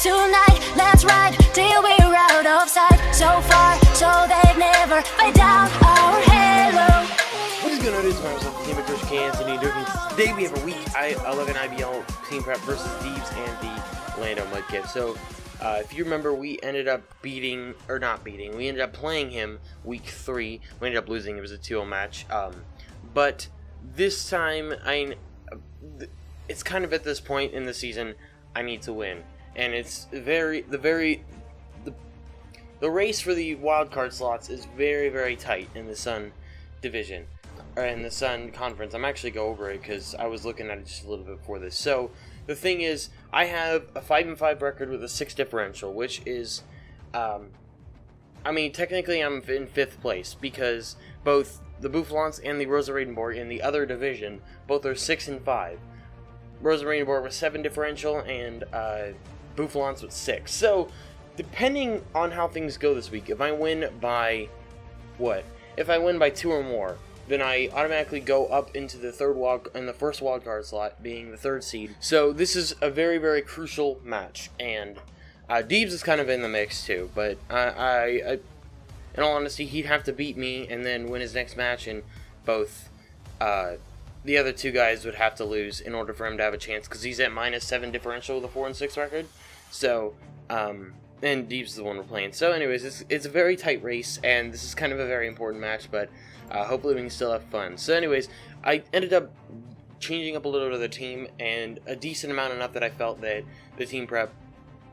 Tonight, let's ride till we're out of sight. So far, so they've never fight down our halo. What is going on? It's myself, the team of Coach K and Nidokings. Today we have a week 11 IBL team prep versus Deebs and the Orlando Mudkip. So, if you remember, we ended up we ended up playing him week 3. We ended up losing. It was a 2-0 match. But this time, it's kind of at this point in the season, I need to win. And it's the race for the wildcard slots is very tight in the Sun division, or in the Sun conference. I'm actually go over it because I was looking at it just a little bit before this. So the thing is, I have a 5-5 record with a 6 differential, which is, I mean, technically I'm in 5th place because both the Bouffalants and the Rosa Raidenborg in the other division both are 6-5. Rosa Raidenborg with 7 differential and Bouffalants with 6. So, depending on how things go this week, if I win by, if I win by 2 or more, then I automatically go up into the first wildcard slot, being the 3rd seed. So, this is a very crucial match, and Deebs is kind of in the mix too, but in all honesty, he'd have to beat me and then win his next match, and both, the other 2 guys would have to lose in order for him to have a chance, because he's at -7 differential with a 4-6 record. So, and Deebs is the one we're playing. So anyways, it's a very tight race, and this is kind of a very important match, but hopefully we can still have fun. So anyways, I ended up changing up a little bit of the team, and a decent amount, enough that I felt that the team prep,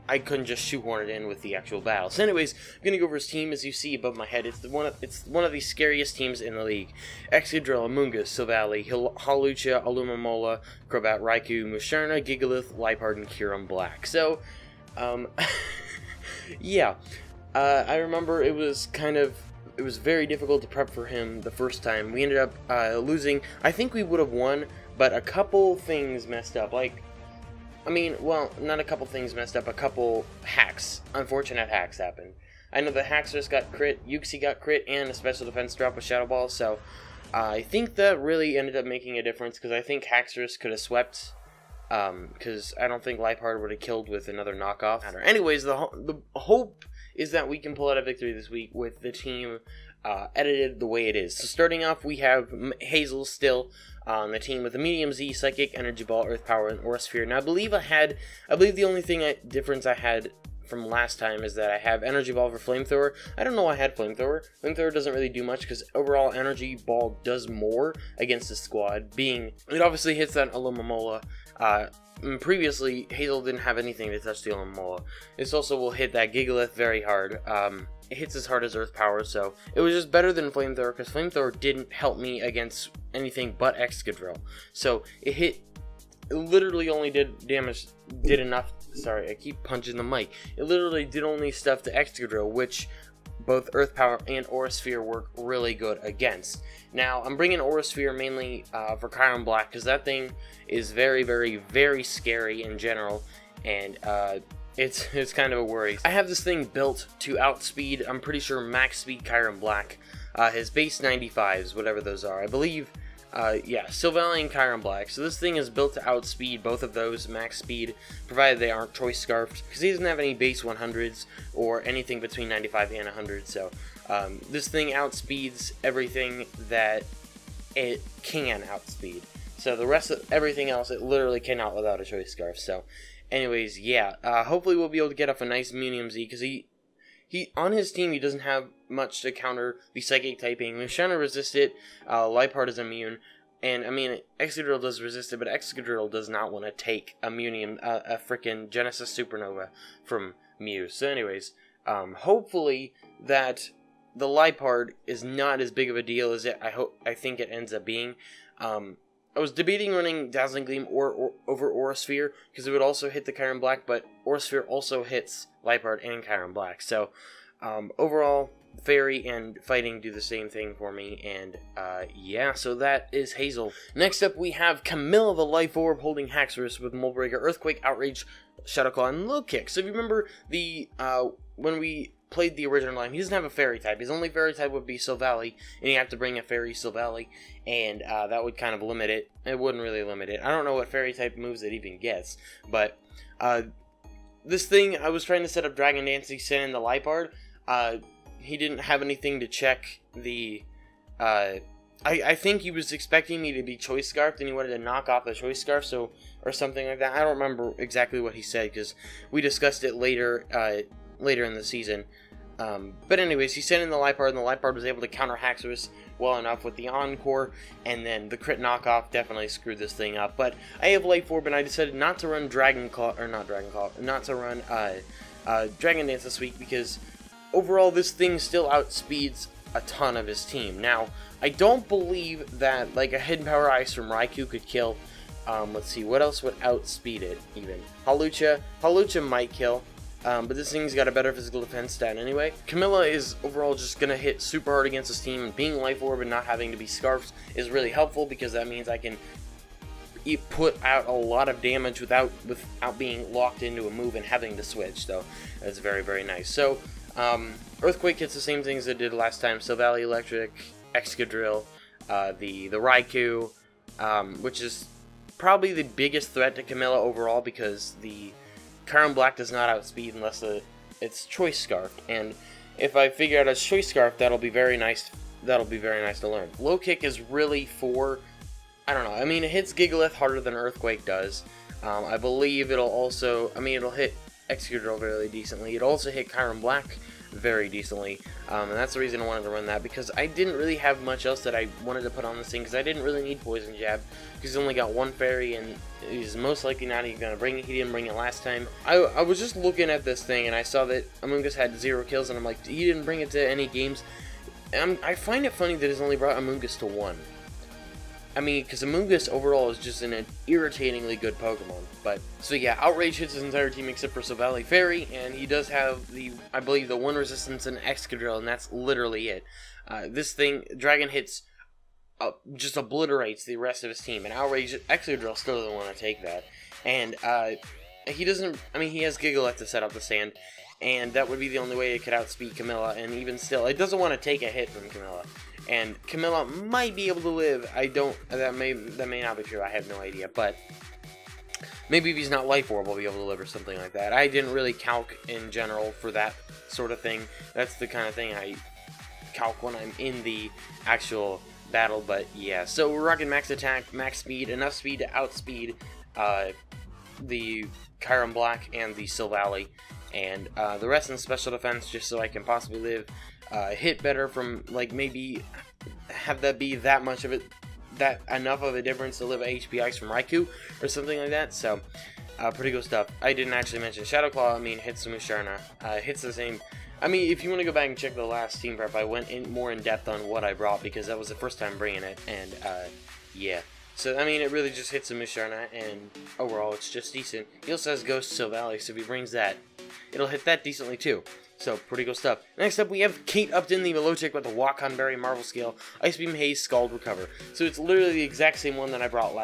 I couldn't just shoehorn it in with the actual battle. So anyways, I'm going to go over his team. As you see above my head, it's one of the scariest teams in the league. Excadrill, Amoonguss, Silvally, Hawlucha, Alumamola, Crobat, Raikou, Musharna, Gigalith, Liepard, and Kyurem Black. So, yeah. I remember it was very difficult to prep for him the first time. We ended up losing. I think we would have won, but a couple things messed up. Well, not a couple things messed up, a couple unfortunate hacks happened. I know the Haxorus got crit, Uxie got crit, and a special defense drop with Shadow Ball, so I think that really ended up making a difference, because I think Haxorus could have swept, because I don't think Liepard would have killed with another knockoff. Anyways, the hope is that we can pull out a victory this week with the team edited the way it is. So starting off, we have Hazel still on the team with a medium Z, Psychic, Energy Ball, Earth Power, and Aura Sphere. Now I believe the only difference I had from last time is that I have Energy Ball for Flamethrower. I don't know why I had Flamethrower. Flamethrower doesn't really do much, because overall Energy Ball does more against the squad, being it obviously hits that Alumamola. Previously, Hazel didn't have anything to touch the Alumamola. This also will hit that Gigalith very hard. It hits as hard as Earth Power, so it was just better than Flamethrower, because Flamethrower didn't help me against anything but Excadrill. So it literally only did enough. Sorry, I keep punching the mic. It literally did only stuff to Excadrill, which both Earth Power and Aura Sphere work really good against. Now, I'm bringing Aura Sphere mainly for Kyurem Black, because that thing is very scary in general, and it's kind of a worry. I have this thing built to outspeed, I'm pretty sure, max speed Kyurem Black. His base 95s, whatever those are. I believe, yeah, Silvally and Kyurem Black. So this thing is built to outspeed both of those max speed, provided they aren't choice scarfed, because he doesn't have any base 100s or anything between 95 and 100. So this thing outspeeds everything that it can outspeed. So the rest of everything else, it literally cannot without a choice scarf. So anyways, yeah, hopefully we'll be able to get off a nice medium Z, because he on his team, he doesn't have much to counter the Psychic typing. Musharna resist it, Liepard is immune, and I mean, Excadrill does resist it, but Excadrill does not want to take a frickin' Genesis Supernova from Mew. So anyways, hopefully that the Liepard is not as big of a deal as I think it ends up being. I was debating running Dazzling Gleam over Aura Sphere, because it would also hit the Kyurem Black, but Aura Sphere also hits Liepard and Kyurem Black. So, overall, Fairy and Fighting do the same thing for me, and, yeah, so that is Hazel. Next up, we have Camilla the Life Orb holding Haxorus with Moldbreaker, Earthquake, Outrage, Shadow Claw, and Low Kick. So if you remember when we played the original line, he doesn't have a Fairy type. His only Fairy type would be Silvally, and you have to bring a Fairy Silvally, and that would kind of limit it. It wouldn't really limit it. I don't know what Fairy type moves it even gets, but this thing, I was trying to set up Dragon Dance, he sent in the Lipard. He didn't have anything to check the, I think he was expecting me to be Choice Scarfed, and he wanted to knock off the Choice Scarf, so, or something like that. I don't remember exactly what he said, because we discussed it later, later in the season. But anyways, he sent in the Lipard, and the Lipard was able to counter Haxorus well enough with the Encore, and then the crit knockoff definitely screwed this thing up. But I have Life Orb, and I decided not to run Dragon Dance this week, because overall this thing still outspeeds a ton of his team. Now, I don't believe that, like, a Hidden Power Ice from Raikou could kill. Let's see, what else would outspeed it, even? Hawlucha might kill. But this thing's got a better physical defense stat anyway. Camilla is overall just going to hit super hard against this team, and being Life Orb and not having to be Scarfs is really helpful, because that means I can put out a lot of damage without being locked into a move and having to switch, so that's very, very nice. So, Earthquake hits the same things it did last time, so Valley Electric, Excadrill, the Raikou, which is probably the biggest threat to Camilla overall, because the Chiron Black does not outspeed unless it's Choice Scarf, and if I figure out a Choice Scarf, that'll be very nice. That'll be very nice to learn. Low Kick is really for, I don't know. I mean, it hits Gigalith harder than Earthquake does. I believe it'll also, I mean, it'll hit Excadrill very decently. It'll also hit Chiron Black very decently, and that's the reason I wanted to run that, because I didn't really have much else that I wanted to put on this thing, because I didn't really need Poison Jab, because he's only got one fairy, and he's most likely not even going to bring it. He didn't bring it last time. I was just looking at this thing, and I saw that Amoonguss had 0 kills, and I'm like, he didn't bring it to any games. And I find it funny that he's only brought Amoonguss to 1. I mean, because Amoonguss overall is just an irritatingly good Pokemon. But, so yeah, Outrage hits his entire team except for Silvally Fairy, and he does have the, I believe, the 1 resistance and Excadrill, and that's literally it. This thing, Dragon hits, just obliterates the rest of his team, and Outrage, Excadrill still doesn't want to take that. And, he doesn't, I mean, he has Gigalith to set up the stand, and that would be the only way it could outspeed Camilla, and even still, it doesn't want to take a hit from Camilla. And Camilla might be able to live. That may not be true. I have no idea. But maybe if he's not Life Orb, we'll be able to live or something like that. I didn't really calc in general for that sort of thing. That's the kind of thing I calc when I'm in the actual battle. But yeah, so we're rocking max attack, max speed, enough speed to outspeed the Chiron Black and the Silvally. And the rest in special defense, just so I can possibly live. Hit better from, like, maybe have that be that much of it, that enough of a difference to live a HP Ice from Raikou or something like that. So pretty cool stuff. I didn't actually mention Shadow Claw. I mean, hits the Musharna, hits the same. I mean, if you want to go back and check the last team prep, I went more in depth on what I brought, because that was the first time bringing it, and yeah. So I mean, it really just hits the Musharna, and overall it's just decent. He also has Ghost Silvally, so if he brings that, it'll hit that decently too. So, pretty cool stuff. Next up, we have Kate Upton, the Milotic with the Wakon Berry Marvel Scale, Ice Beam, Haze, Scald, Recover. So it's literally the exact same one that I brought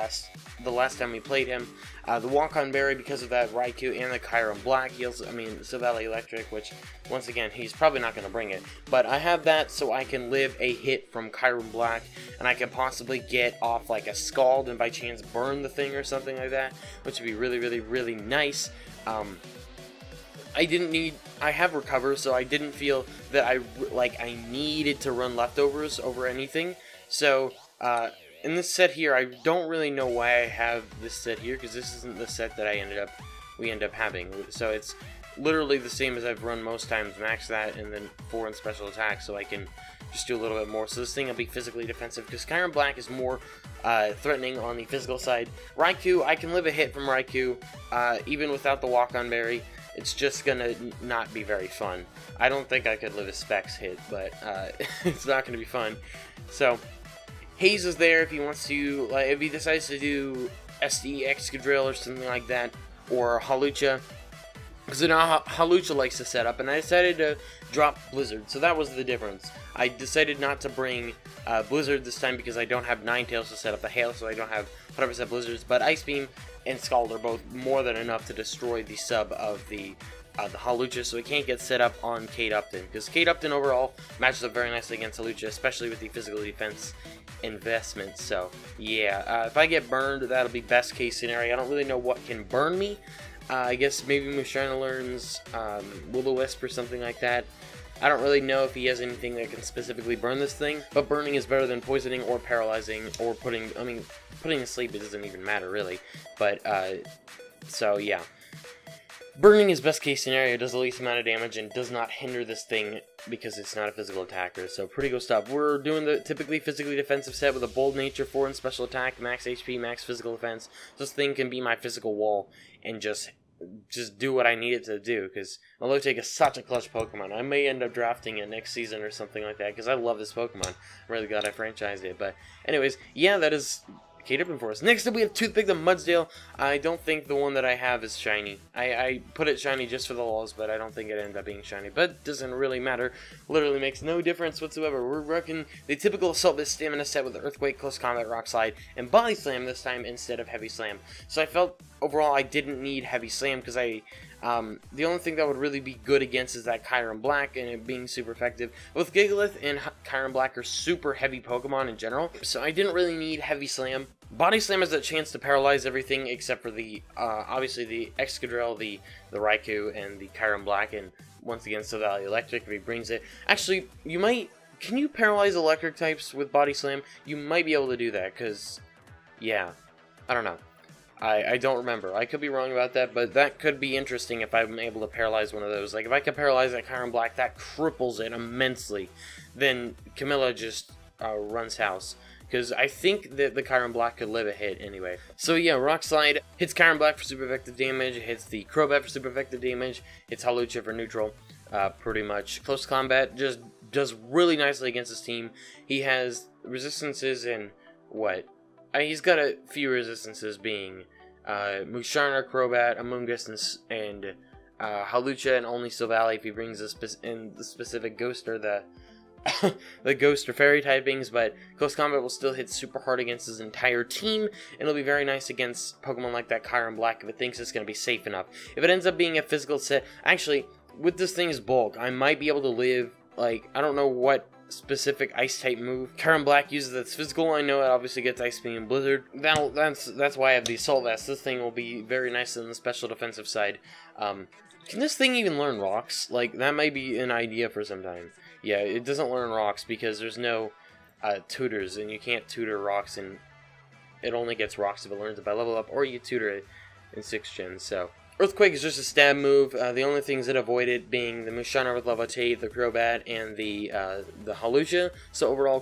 the last time we played him. The Wakon Berry, because of that Raikou and the Chiron Black, heals, I mean, Silvally Electric, which, once again, he's probably not going to bring it. But I have that so I can live a hit from Chiron Black, and I can possibly get off, like, a Scald and by chance burn the thing or something like that, which would be really, really, really nice. I have Recover, so I didn't feel that I needed to run Leftovers over anything. So, in this set here, I don't really know why I have this set here, because this isn't the set that we end up having. So it's literally the same as I've run most times, max that, and then 4 in special attack, so I can just do a little bit more. So this thing will be physically defensive, because Chiron Black is more threatening on the physical side. Raikou, I can live a hit from Raikou, even without the Wakon Berry. It's just gonna not be very fun. I don't think I could live a Specs hit, but it's not gonna be fun. So, Haze is there if he wants to, like, if he decides to do SD Excadrill or something like that, or Hawlucha. Because you know Hawlucha likes to set up, and I decided to drop Blizzard, so that was the difference. I decided not to bring Blizzard this time because I don't have Ninetales to set up the Hail, so I don't have 100% Blizzards, but Ice Beam and Scald are both more than enough to destroy the sub of the Hawlucha, so it can't get set up on Kate Upton, because Kate Upton overall matches up very nicely against Hawlucha, especially with the physical defense investment. So yeah, if I get burned, that'll be best case scenario. I don't really know what can burn me, I guess maybe Musharna learns Will-O-Wisp or something like that. I don't really know if he has anything that can specifically burn this thing, but burning is better than poisoning or paralyzing or putting to sleep. It doesn't even matter really, but so yeah. Burning is best case scenario, does the least amount of damage, and does not hinder this thing because it's not a physical attacker, so pretty cool stuff. We're doing the typically physically defensive set with a bold nature, 4 in special attack, max HP, max physical defense. This thing can be my physical wall and just do what I need it to do, because Nidokings is such a clutch Pokemon. I may end up drafting it next season or something like that, because I love this Pokemon. I'm really glad I franchised it, but anyways, yeah, that is K-Dipping for us. Next up, we have Toothpick the Mudsdale. I don't think the one that I have is shiny. I put it shiny just for the lulz, but I don't think it ended up being shiny. But it doesn't really matter. Literally makes no difference whatsoever. We're rocking the typical Assault Vest Stamina set with Earthquake, Close Combat, Rock Slide, and Body Slam this time instead of Heavy Slam. So I felt overall I didn't need Heavy Slam because the only thing that would really be good against is that Kyurem Black and it being super effective. Both Gigalith and Kyurem Black are super heavy Pokemon in general, so I didn't really need Heavy Slam. Body Slam has a chance to paralyze everything except for the, obviously the Excadrill, the Raikou, and the Kyurem Black, and once again, Steel Valley Electric if he brings it. Actually, can you paralyze electric types with Body Slam? You might be able to do that, because, yeah, I don't know. I don't remember. I could be wrong about that, but that could be interesting if I'm able to paralyze one of those. Like, if I could paralyze that Kyurem Black, that cripples it immensely. Then Camilla just runs house. Because I think that the Kyurem Black could live a hit anyway. So yeah, Rock Slide hits Kyurem Black for super effective damage, hits the Crobat for super effective damage, hits Hawlucha for neutral, pretty much. Close Combat just does really nicely against his team. He has resistances in, what? He's got a few resistances being Musharna, Crobat, Amoonguss, and Hawlucha, and only Steel Valley if he brings the specific Ghost or the Ghost or Fairy typings, but Close Combat will still hit super hard against his entire team, and it'll be very nice against Pokemon like that Kyurem Black if it thinks it's going to be safe enough. If it ends up being a physical set, actually, with this thing's bulk, I might be able to live, like, I don't know what specific ice type move Kyurem Black uses that's physical. I know it obviously gets Ice Beam and Blizzard. That's why I have the Assault Vest. This thing will be very nice on the special defensive side. Can this thing even learn rocks? Like, that might be an idea for some time. Yeah, it doesn't learn rocks because there's no tutors, and you can't tutor rocks, and it only gets rocks if it learns it by level up, or you tutor it in 6th gen, so. Earthquake is just a stab move. The only things that avoid it being the Musharna with Levitate, the Crobat, and the Hawlucha. So overall,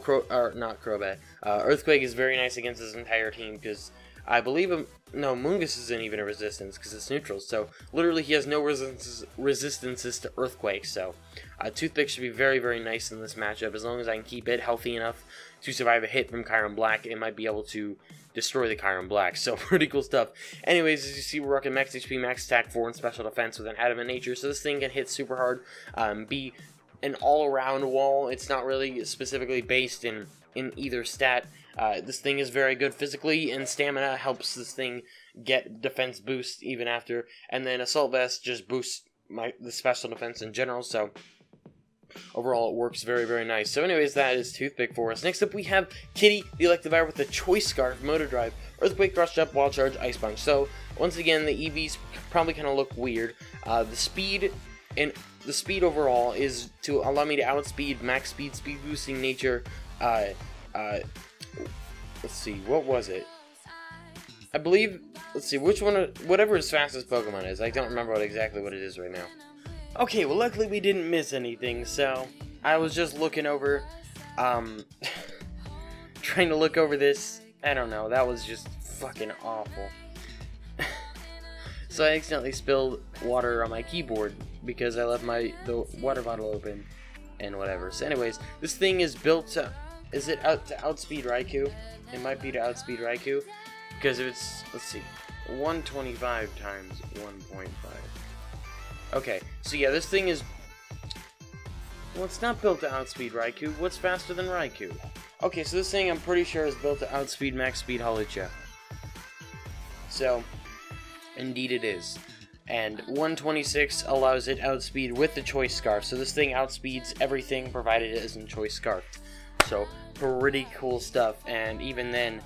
not Crobat. Earthquake is very nice against his entire team because I believe Amoonguss isn't even a resistance because it's neutral. So literally, he has no resistances to Earthquake. So Toothpick should be very, very nice in this matchup as long as I can keep it healthy enough to survive a hit from Kyurem Black. It might be able to destroy the Kyurem Black, so pretty cool stuff. Anyways, as you see, we're rocking max HP, max attack, 4 in special defense with an adamant nature, so this thing can hit super hard, be an all-around wall. It's not really specifically based in either stat. This thing is very good physically, and stamina helps this thing get defense boost even after, and then Assault Vest just boosts the special defense in general, so overall, it works very, very nice. So anyways, that is Toothpick for us. Next up, we have Kitty, the Electivire with the Choice Scarf, Motor Drive, Earthquake, Crush Up, Wild Charge, Ice Punch. So, once again, the EVs probably kind of look weird. The speed overall is to allow me to outspeed, max speed, speed boosting nature. Let's see, what was it? I believe, let's see, whatever his fastest Pokemon is. I don't remember exactly what it is right now. Okay, well luckily we didn't miss anything, so I was just looking over, trying to look over this. I don't know, that was just fucking awful. So I accidentally spilled water on my keyboard because I left the water bottle open and whatever. So anyways, this thing is built to, is it out to outspeed Raikou? It might be to outspeed Raikou, because if it's, let's see, 125 times 1.5. Okay, so yeah, this thing is, well, it's not built to outspeed Raikou. What's faster than Raikou? Okay, so this thing I'm pretty sure is built to outspeed max speed Hawlucha. So, indeed it is. And 126 allows it outspeed with the Choice Scarf. So this thing outspeeds everything provided it isn't Choice Scarf. So, pretty cool stuff. And even then,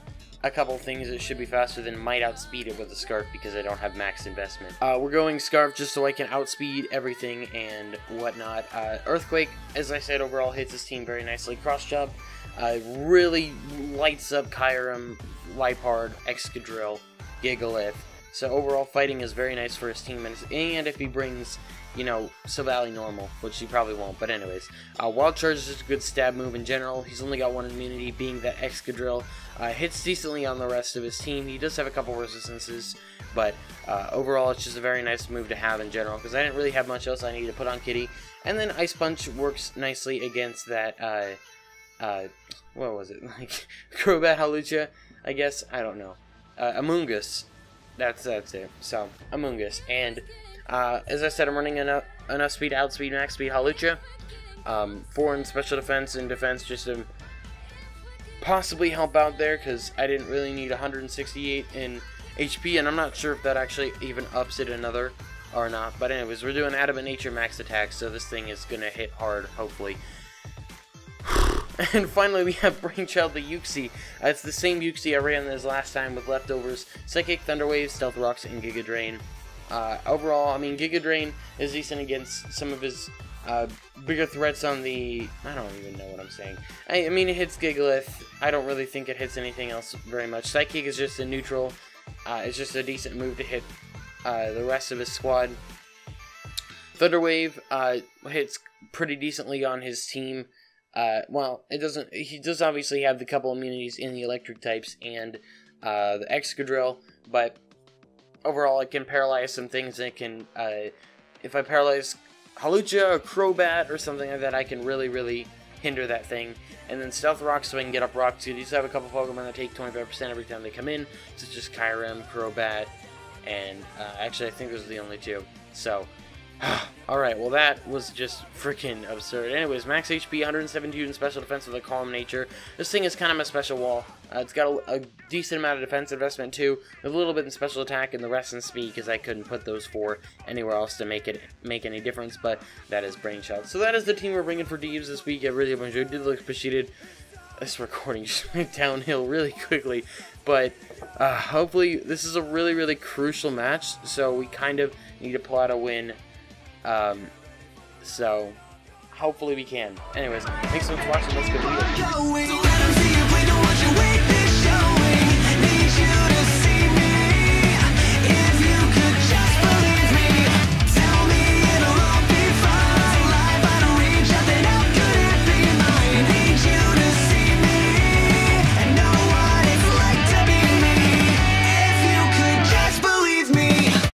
a couple things that should be faster than might outspeed it with the Scarf because I don't have max investment. We're going Scarf just so I can outspeed everything and whatnot. Earthquake, as I said, overall hits his team very nicely. Cross Jump really lights up Kyurem, Liepard, Excadrill, Gigalith. So overall fighting is very nice for his team, and if he brings, you know, Silvally normal, which he probably won't, but anyways. Wild Charge is just a good stab move in general. He's only got one immunity, being that Excadrill hits decently on the rest of his team. He does have a couple resistances, but overall it's just a very nice move to have in general, because I didn't really have much else I needed to put on Kitty. And then Ice Punch works nicely against that, what was it, like, Crobat Hawlucha, I guess, I don't know. Amoonguss, that's it, so, Amoonguss, and as I said, I'm running enough speed to outspeed max speed Hawlucha. 4 in special defense and defense just to possibly help out there, because I didn't really need 168 in HP, and I'm not sure if that actually even ups it another or not. But anyways, we're doing Adamant Nature max attack, so this thing is going to hit hard, hopefully. And finally, we have Brainchild the Uxie. It's the same Uxie I ran as last time with leftovers. Psychic, Thunder Wave, Stealth Rocks, and Giga Drain. Overall, I mean, Giga Drain is decent against some of his bigger threats on the... I don't even know what I'm saying. I mean, it hits Gigalith. I don't really think it hits anything else very much. Psychic is just a neutral. It's just a decent move to hit the rest of his squad. Thunder Wave hits pretty decently on his team. Well, it doesn't... He does obviously have the couple immunities in the electric types and the Excadrill, but overall it can paralyze some things. It can, if I paralyze Hawlucha or Crobat or something like that, I can really hinder that thing. And then Stealth Rock, so I can get up Rock too. These have a couple Pokemon that take 25% every time they come in, such as Kyurem, Crobat, and actually I think those are the only two. So, alright, well that was just freaking absurd. Anyways, max HP, 172 in special defense with a Calm Nature. This thing is kind of my special wall. It's got a decent amount of defense investment too, with a little bit in special attack and the rest in speed, because I couldn't put those 4 anywhere else to make any difference, but that is Brainchild. So that is the team we're bringing for Deeves this week. I really hope you enjoyed. Did look appreciated. This recording just went downhill really quickly, but hopefully this is a really crucial match, so we kind of need to pull out a win. So hopefully we can. Anyways, thanks so much for watching. Let's go to the video.